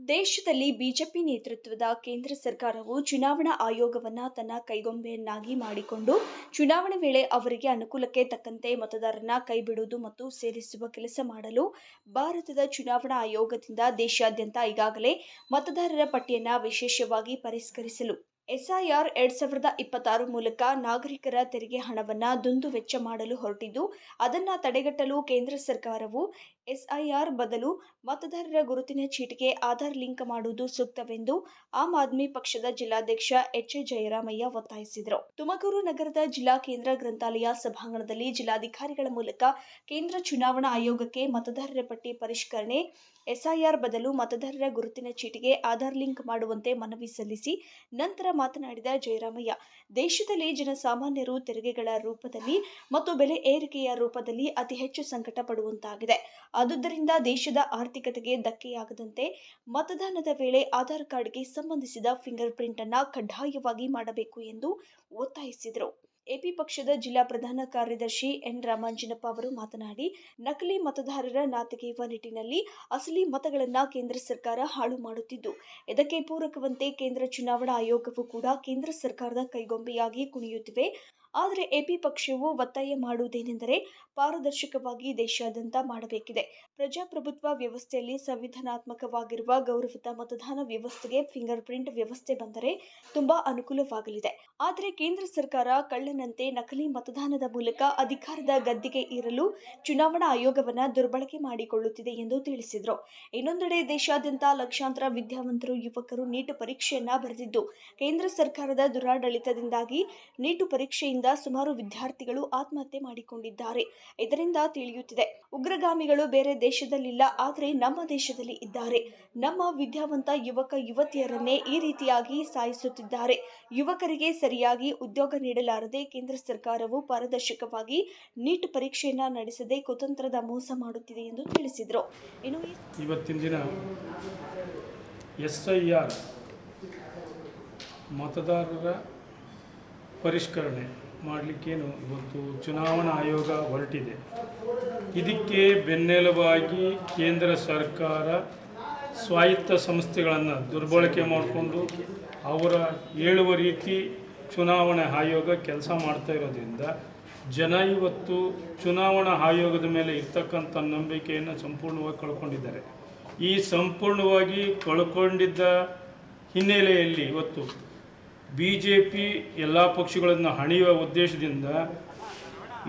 ದೇಶದಲ್ಲಿ ಬಿಜೆಪಿ ನೇತೃತ್ವದ ಕೇಂದ್ರ ಸರ್ಕಾರವು ಚುನಾವಣಾ ಆಯೋಗವನ್ನು ತನ್ನ ಕೈಗೊಂಬೆಯನ್ನಾಗಿ ಮಾಡಿಕೊಂಡು ಚುನಾವಣೆ ವೇಳೆ ಅವರಿಗೆ ಅನುಕೂಲಕ್ಕೆ ತಕ್ಕಂತೆ ಮತದಾರರನ್ನ ಕೈಬಿಡುವುದು ಮತ್ತು ಸೇರಿಸುವ ಕೆಲಸ ಮಾಡಲು ಭಾರತದ ಚುನಾವಣಾ ಆಯೋಗದಿಂದ ದೇಶಾದ್ಯಂತ ಈಗಾಗಲೇ ಮತದಾರರ ಪಟ್ಟಿಯನ್ನು ವಿಶೇಷವಾಗಿ ಪರಿಷ್ಕರಿಸಲು ಎಸ್ಐಆರ್ 2026 ಮೂಲಕ ನಾಗರಿಕರ ತೆರಿಗೆ ಹಣವನ್ನು ದುಂದುವೆಚ್ಚ ಮಾಡಲು ಹೊರಟಿದ್ದು, ಅದನ್ನು ತಡೆಗಟ್ಟಲು ಕೇಂದ್ರ ಸರ್ಕಾರವು ಎಸ್ಐಆರ್ ಬದಲು ಮತದಾರರ ಗುರುತಿನ ಚೀಟಿಗೆ ಆಧಾರ್ ಲಿಂಕ್ ಮಾಡುವುದು ಸೂಕ್ತವೆಂದು ಆಮ್ ಆದ್ಮಿ ಪಕ್ಷದ ಜಿಲ್ಲಾಧ್ಯಕ್ಷ ಎಚ್. ಜಯರಾಮಯ್ಯ ಒತ್ತಾಯಿಸಿದರು. ತುಮಕೂರು ನಗರದ ಜಿಲ್ಲಾ ಕೇಂದ್ರ ಗ್ರಂಥಾಲಯ ಸಭಾಂಗಣದಲ್ಲಿ ಜಿಲ್ಲಾಧಿಕಾರಿಗಳ ಮೂಲಕ ಕೇಂದ್ರ ಚುನಾವಣಾ ಆಯೋಗಕ್ಕೆ ಮತದಾರರ ಪಟ್ಟಿ ಪರಿಷ್ಕರಣೆ, ಎಸ್ಐಆರ್ ಬದಲು ಮತದಾರರ ಗುರುತಿನ ಚೀಟಿಗೆ ಆಧಾರ್ ಲಿಂಕ್ ಮಾಡುವಂತೆ ಮನವಿ ಸಲ್ಲಿಸಿ ನಂತರ ಮಾತನಾಡಿದ ಜಯರಾಮಯ್ಯ, ದೇಶದಲ್ಲಿ ಜನಸಾಮಾನ್ಯರು ತೆರಿಗೆಗಳ ರೂಪದಲ್ಲಿ ಮತ್ತು ಬೆಲೆ ಏರಿಕೆಯ ರೂಪದಲ್ಲಿ ಅತಿ ಹೆಚ್ಚು ಸಂಕಟ ಪಡುವಂತಾಗಿದೆ. ಆದುದರಿಂದ ದೇಶದ ಆರ್ಥಿಕತೆಗೆ ಧಕ್ಕೆಯಾಗದಂತೆ ಮತದಾನದ ವೇಳೆ ಆಧಾರ್ ಕಾರ್ಡ್ಗೆ ಸಂಬಂಧಿಸಿದ ಫಿಂಗರ್ ಪ್ರಿಂಟ್ ಅನ್ನು ಕಡ್ಡಾಯವಾಗಿ ಮಾಡಬೇಕು ಎಂದು ಒತ್ತಾಯಿಸಿದರು. ಎಪಿ ಪಕ್ಷದ ಜಿಲ್ಲಾ ಪ್ರಧಾನ ಕಾರ್ಯದರ್ಶಿ ಎನ್ ರಾಮಾಂಜನಪ್ಪ ಅವರು ಮಾತನಾಡಿ, ನಕಲಿ ಮತದಾರರ ತೆಗೆಯುವ ನಿಟ್ಟಿನಲ್ಲಿ ಅಸಲಿ ಮತಗಳನ್ನು ಕೇಂದ್ರ ಸರ್ಕಾರ ಹಾಳು ಮಾಡುತ್ತಿದ್ದು, ಇದಕ್ಕೆ ಪೂರಕವಂತೆ ಕೇಂದ್ರ ಚುನಾವಣಾ ಆಯೋಗವು ಕೂಡ ಕೇಂದ್ರ ಸರ್ಕಾರದ ಕೈಗೊಂಬೆಯಾಗಿ ಕುಣಿಯುತ್ತಿವೆ. ಆದರೆ ಎಪಿ ಪಕ್ಷವು ಒತ್ತಾಯ ಮಾಡುವುದೇನೆಂದರೆ ಪಾರದರ್ಶಕವಾಗಿ ದೇಶಾದ್ಯಂತ ಮಾಡಬೇಕಿದೆ. ಪ್ರಜಾಪ್ರಭುತ್ವ ವ್ಯವಸ್ಥೆಯಲ್ಲಿ ಸಂವಿಧಾನಾತ್ಮಕವಾಗಿರುವ ಗೌರವಿತ ಮತದಾನ ವ್ಯವಸ್ಥೆಗೆ ಫಿಂಗರ್ ಪ್ರಿಂಟ್ ವ್ಯವಸ್ಥೆ ಬಂದರೆ ತುಂಬಾ ಅನುಕೂಲವಾಗಲಿದೆ. ಆದರೆ ಕೇಂದ್ರ ಸರ್ಕಾರ ಕಳ್ಳನಂತೆ ನಕಲಿ ಮತದಾನದ ಮೂಲಕ ಅಧಿಕಾರದ ಗದ್ದಿಗೆ ಏರಲು ಚುನಾವಣಾ ಆಯೋಗವನ್ನು ದುರ್ಬಳಕೆ ಮಾಡಿಕೊಳ್ಳುತ್ತಿದೆ ಎಂದು ತಿಳಿಸಿದರು. ಇನ್ನೊಂದೆಡೆ ದೇಶಾದ್ಯಂತ ಲಕ್ಷಾಂತರ ವಿದ್ಯಾವಂತರು ಯುವಕರು ನೀಟ್ ಪರೀಕ್ಷೆಯನ್ನ ಬರೆದಿದ್ದು, ಕೇಂದ್ರ ಸರ್ಕಾರದ ದುರಾಡಳಿತದಿಂದಾಗಿ ನೀಟ್ ಪರೀಕ್ಷೆಯಿಂದ ಸುಮಾರು ವಿದ್ಯಾರ್ಥಿಗಳು ಆತ್ಮಹತ್ಯೆ ಮಾಡಿಕೊಂಡಿದ್ದಾರೆ. ಇದರಿಂದ ತಿಳಿಯುತ್ತಿದೆ, ಉಗ್ರಗಾಮಿಗಳು ಬೇರೆ ದೇಶದಲ್ಲಿಲ್ಲ, ಆದರೆ ನಮ್ಮ ದೇಶದಲ್ಲಿ ಇದ್ದಾರೆ. ನಮ್ಮ ವಿದ್ಯಾವಂತ ಯುವಕ ಯುವತಿಯರನ್ನೇ ಈ ರೀತಿಯಾಗಿ ಸಾಯಿಸುತ್ತಿದ್ದಾರೆ. ಯುವಕರಿಗೆ ಸರಿಯಾಗಿ ಉದ್ಯೋಗ ನೀಡಲಾರದೆ ಕೇಂದ್ರ ಸರ್ಕಾರವು ಪಾರದರ್ಶಕವಾಗಿ ನೀಟ್ ಪರೀಕ್ಷೆಯನ್ನ ನಡೆಸದೆ ಕುತಂತ್ರದ ಮೋಸ ಮಾಡುತ್ತಿದೆ ಎಂದು ತಿಳಿಸಿದರು. ಇವತ್ತಿನ ದಿನ ಎಸ್ಐಆರ್ ಮತದಾರರ ಪರಿಷ್ಕರಣೆ ಮಾಡಲಿಕ್ಕೇನು ಇವತ್ತು ಚುನಾವಣಾ ಆಯೋಗ ಹೊರಟಿದೆ. ಇದಕ್ಕೆ ಬೆನ್ನೆಲುಬಾಗಿ ಕೇಂದ್ರ ಸರ್ಕಾರ ಸ್ವಾಯತ್ತ ಸಂಸ್ಥೆಗಳನ್ನು ದುರ್ಬಳಕೆ ಮಾಡಿಕೊಂಡು ಅವರ ಹೇಳುವ ರೀತಿ ಚುನಾವಣಾ ಆಯೋಗ ಕೆಲಸ ಮಾಡ್ತಾ ಇರೋದ್ರಿಂದ ಜನ ಇವತ್ತು ಚುನಾವಣಾ ಆಯೋಗದ ಮೇಲೆ ಇರ್ತಕ್ಕಂಥ ನಂಬಿಕೆಯನ್ನು ಸಂಪೂರ್ಣವಾಗಿ ಕಳ್ಕೊಂಡಿದ್ದಾರೆ. ಈ ಸಂಪೂರ್ಣವಾಗಿ ಕಳ್ಕೊಂಡಿದ್ದ ಹಿನ್ನೆಲೆಯಲ್ಲಿ ಇವತ್ತು BJP ಎಲ್ಲ ಪಕ್ಷಗಳನ್ನು ಹಣಿಯುವ ಉದ್ದೇಶದಿಂದ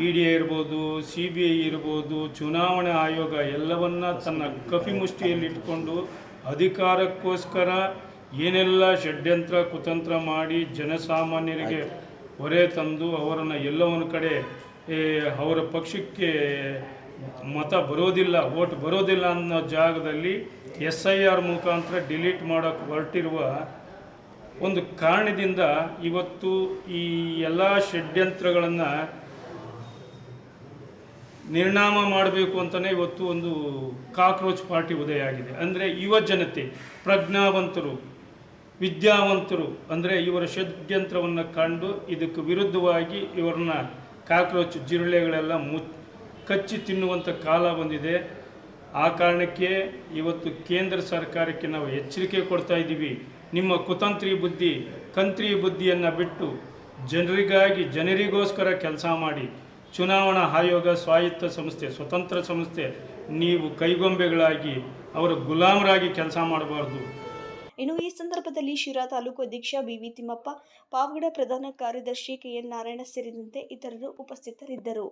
ED ಇರ್ಬೋದು, CBI ಇರ್ಬೋದು, ಚುನಾವಣಾ ಆಯೋಗ ಎಲ್ಲವನ್ನ ತನ್ನ ಕಪಿಮುಷ್ಟಿಯಲ್ಲಿ ಇಟ್ಕೊಂಡು ಅಧಿಕಾರಕ್ಕೋಸ್ಕರ ಏನೆಲ್ಲ ಷಡ್ಯಂತ್ರ ಕುತಂತ್ರ ಮಾಡಿ ಜನಸಾಮಾನ್ಯರಿಗೆ ಹೊರೆ ತಂದು ಅವರನ್ನು ಎಲ್ಲೋ ಒಂದು ಕಡೆ ಅವರ ಪಕ್ಷಕ್ಕೆ ಮತ ಬರೋದಿಲ್ಲ, ವೋಟ್ ಬರೋದಿಲ್ಲ ಅನ್ನೋ ಜಾಗದಲ್ಲಿ SIR ಮುಖಾಂತರ ಡಿಲೀಟ್ ಮಾಡೋಕ್ಕೆ ಹೊರಟಿರುವ ಒಂದು ಕಾರಣದಿಂದ ಇವತ್ತು ಈ ಎಲ್ಲ ಷಡ್ಯಂತ್ರಗಳನ್ನು ನಿರ್ನಾಮ ಮಾಡಬೇಕು ಅಂತಲೇ ಇವತ್ತು ಒಂದು ಕಾಕ್ರೋಚ್ ಪಾರ್ಟಿ ಉದಯ ಆಗಿದೆ. ಅಂದರೆ ಯುವ ಜನತೆ, ಪ್ರಜ್ಞಾವಂತರು, ವಿದ್ಯಾವಂತರು ಅಂದರೆ ಇವರ ಷಡ್ಯಂತ್ರವನ್ನು ಕಂಡು ಇದಕ್ಕೆ ವಿರುದ್ಧವಾಗಿ ಇವರನ್ನ ಕಾಕ್ರೋಚ್ ಜಿರಳೆಗಳೆಲ್ಲ ಕಚ್ಚಿ ತಿನ್ನುವಂಥ ಕಾಲ ಬಂದಿದೆ. ಆ ಕಾರಣಕ್ಕೆ ಇವತ್ತು ಕೇಂದ್ರ ಸರ್ಕಾರಕ್ಕೆ ನಾವು ಎಚ್ಚರಿಕೆ ಕೊಡ್ತಾ ಇದ್ದೀವಿ. ನಿಮ್ಮ ಕುತಂತ್ರಿ ಬುದ್ಧಿ, ಕಂತ್ರಿ ಬುದ್ಧಿಯನ್ನು ಬಿಟ್ಟು ಜನರಿಗೋಸ್ಕರ ಕೆಲಸ ಮಾಡಿ. ಚುನಾವಣಾ ಆಯೋಗ ಸ್ವಾಯತ್ತ ಸಂಸ್ಥೆ, ಸ್ವತಂತ್ರ ಸಂಸ್ಥೆ. ನೀವು ಕೈಗೊಂಬೆಗಳಾಗಿ ಅವರ ಗುಲಾಮರಾಗಿ ಕೆಲಸ ಮಾಡಬಾರ್ದು. ಇನ್ನು ಈ ಸಂದರ್ಭದಲ್ಲಿ ಶಿರಾ ತಾಲೂಕು ಅಧ್ಯಕ್ಷ BV ತಿಮ್ಮಪ್ಪ, ಪಾವಗಡ ಪ್ರಧಾನ ಕಾರ್ಯದರ್ಶಿ KN ನಾರಾಯಣ ಸೇರಿದಂತೆ ಇತರರು ಉಪಸ್ಥಿತರಿದ್ದರು.